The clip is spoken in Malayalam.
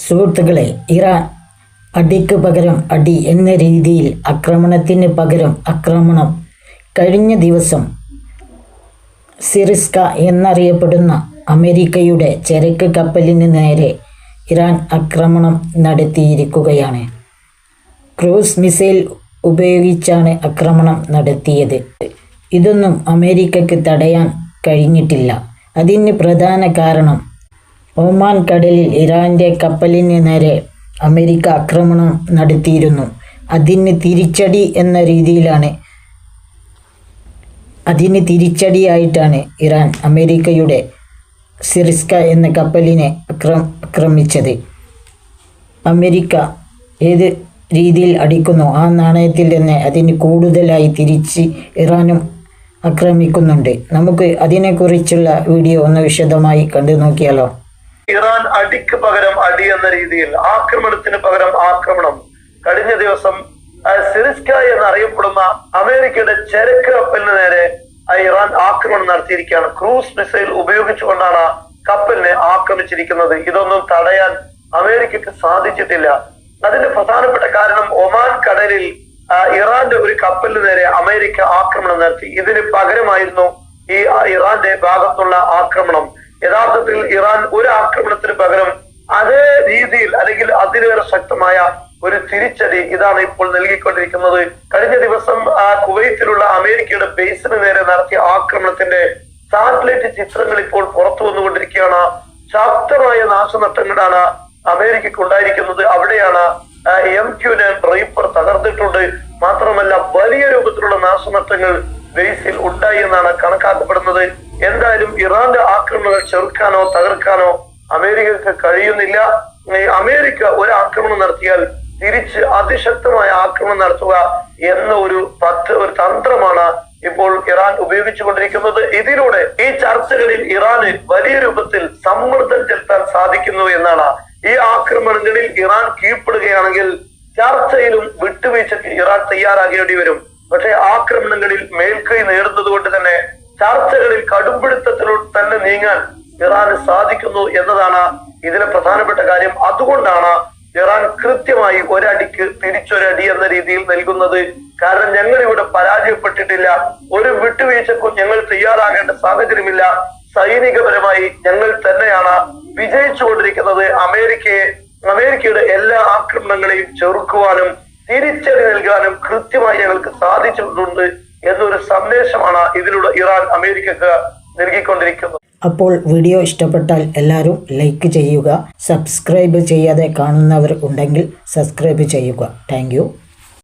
സുഹൃത്തുക്കളെ, ഇറാൻ അടിക്ക് പകരം അടി എന്ന രീതിയിൽ ആക്രമണത്തിന് പകരം ആക്രമണം. കഴിഞ്ഞ ദിവസം സിറിസ്ക എന്നറിയപ്പെടുന്ന അമേരിക്കയുടെ ചരക്ക് കപ്പലിന് നേരെ ഇറാൻ ആക്രമണം നടത്തിയിരിക്കുകയാണ്. ക്രൂസ് മിസൈൽ ഉപയോഗിച്ചാണ് ആക്രമണം നടത്തിയത്. ഇതൊന്നും അമേരിക്കയ്ക്ക് തടയാൻ കഴിഞ്ഞിട്ടില്ല. അതിന് പ്രധാന കാരണം ഒമാൻ കടലിൽ ഇറാൻ്റെ കപ്പലിന് നേരെ അമേരിക്ക ആക്രമണം നടത്തിയിരുന്നു. അതിന് തിരിച്ചടിയായിട്ടാണ് ഇറാൻ അമേരിക്കയുടെ സിറിസ്ക എന്ന കപ്പലിനെ ആക്രമിച്ചത്. അമേരിക്ക ഏത് രീതിയിൽ അടിക്കുന്നു ആ നാണയത്തിൽ തന്നെ അതിന് കൂടുതലായി തിരിച്ച് ഇറാനും ആക്രമിക്കുന്നുണ്ട്. നമുക്ക് അതിനെക്കുറിച്ചുള്ള വീഡിയോ ഒന്ന് വിശദമായി കണ്ടു നോക്കിയാലോ. ഇറാൻ അടിക്ക് പകരം അടി എന്ന രീതിയിൽ ആക്രമണത്തിന് പകരം ആക്രമണം. കഴിഞ്ഞ ദിവസം സിറിസ്ക എന്നറിയപ്പെടുന്ന അമേരിക്കയുടെ ചരക്ക് കപ്പലിന് നേരെ ഇറാൻ ആക്രമണം നടത്തിയിരിക്കുകയാണ്. ക്രൂസ് മിസൈൽ ഉപയോഗിച്ചുകൊണ്ടാണ് കപ്പലിനെ ആക്രമിച്ചിരിക്കുന്നത്. ഇതൊന്നും തടയാൻ അമേരിക്കക്ക് സാധിച്ചിട്ടില്ല. അതിന്റെ പ്രധാനപ്പെട്ട കാരണം ഒമാൻ കടലിൽ ഇറാന്റെ ഒരു കപ്പലിന് നേരെ അമേരിക്ക ആക്രമണം നടത്തി. ഇതിന് പകരമായിരുന്നു ഈ ഇറാന്റെ ഭാഗത്തുള്ള ആക്രമണം. യഥാർത്ഥത്തിൽ ഇറാൻ ഒരു ആക്രമണത്തിന് പകരം അതേ രീതിയിൽ അല്ലെങ്കിൽ അതിലേറെ ശക്തമായ ഒരു തിരിച്ചടി ഇതാണ് ഇപ്പോൾ നൽകിക്കൊണ്ടിരിക്കുന്നത്. കഴിഞ്ഞ ദിവസം കുവൈത്തിലുള്ള അമേരിക്കയുടെ ബേസിന് നേരെ നടത്തിയ ആക്രമണത്തിന്റെ സാറ്റലൈറ്റ് ചിത്രങ്ങൾ ഇപ്പോൾ പുറത്തു വന്നുകൊണ്ടിരിക്കുകയാണ്. ശക്തമായ നാശനഷ്ടങ്ങളാണ് അമേരിക്കക്ക് ഉണ്ടായിരിക്കുന്നത്. അവിടെയാണ് MQ-9 റീപ്പർ തകർന്നിട്ടുണ്ട്. മാത്രമല്ല വലിയ രൂപത്തിലുള്ള നാശനഷ്ടങ്ങൾ ബേസിൽ ഉണ്ടായി എന്നാണ് കണക്കാക്കപ്പെടുന്നത്. എന്തായാലും ഇറാന്റെ ആക്രമണങ്ങൾ ചെറുക്കാനോ തകർക്കാനോ അമേരിക്കക്ക് കഴിയുന്നില്ല. അമേരിക്ക ഒരു ആക്രമണം നടത്തിയാൽ തിരിച്ച് അതിശക്തമായ ആക്രമണം നടത്തുക എന്ന ഒരു തന്ത്രമാണ് ഇപ്പോൾ ഇറാൻ ഉപയോഗിച്ചുകൊണ്ടിരിക്കുന്നത്. ഇതിലൂടെ ഈ ചർച്ചകളിൽ ഇറാന് വലിയ രൂപത്തിൽ സമ്മർദ്ദം ചെലുത്താൻ സാധിക്കുന്നു എന്നാണ്. ഈ ആക്രമണങ്ങളിൽ ഇറാൻ കീഴ്പ്പെടുകയാണെങ്കിൽ ചർച്ചയിലും വിട്ടുവീഴ്ചയ്ക്ക് ഇറാൻ തയ്യാറാകേണ്ടി വരും. പക്ഷേ ആക്രമണങ്ങളിൽ മേൽക്കൈ നേടുന്നത് കൊണ്ട് തന്നെ ചർച്ചകളിൽ കടുംപിടുത്തത്തിലൂടെ തന്നെ നീങ്ങാൻ ഇറാന് സാധിക്കുന്നു എന്നതാണ് ഇതിലെ പ്രധാനപ്പെട്ട കാര്യം. അതുകൊണ്ടാണ് ഇറാൻ കൃത്യമായി ഒരടിക്ക് തിരിച്ചൊരടി എന്ന രീതിയിൽ നൽകുന്നത്. കാരണം ഞങ്ങൾ ഇവിടെ പരാജയപ്പെട്ടിട്ടില്ല, ഒരു വിട്ടുവീഴ്ചക്കും ഞങ്ങൾ തയ്യാറാകേണ്ട സാഹചര്യമില്ല. സൈനികപരമായി ഞങ്ങൾ തന്നെയാണ് വിജയിച്ചുകൊണ്ടിരിക്കുന്നത്. അമേരിക്കയുടെ എല്ലാ ആക്രമണങ്ങളെയും ചെറുക്കുവാനും തിരിച്ചടി നൽകാനും കൃത്യമായി ഞങ്ങൾക്ക് സാധിച്ചിട്ടുണ്ട് എന്നൊരു സന്ദേശമാണ് ഇതിലൂടെ ഇറാൻ അമേരിക്കക്ക് നൽകിക്കൊണ്ടിരിക്കുന്നത്. അപ്പോൾ വീഡിയോ ഇഷ്ടപ്പെട്ടാൽ എല്ലാവരും ലൈക്ക് ചെയ്യുക. സബ്സ്ക്രൈബ് ചെയ്യാതെ കാണുന്നവർ ഉണ്ടെങ്കിൽ സബ്സ്ക്രൈബ് ചെയ്യുക. Thank you.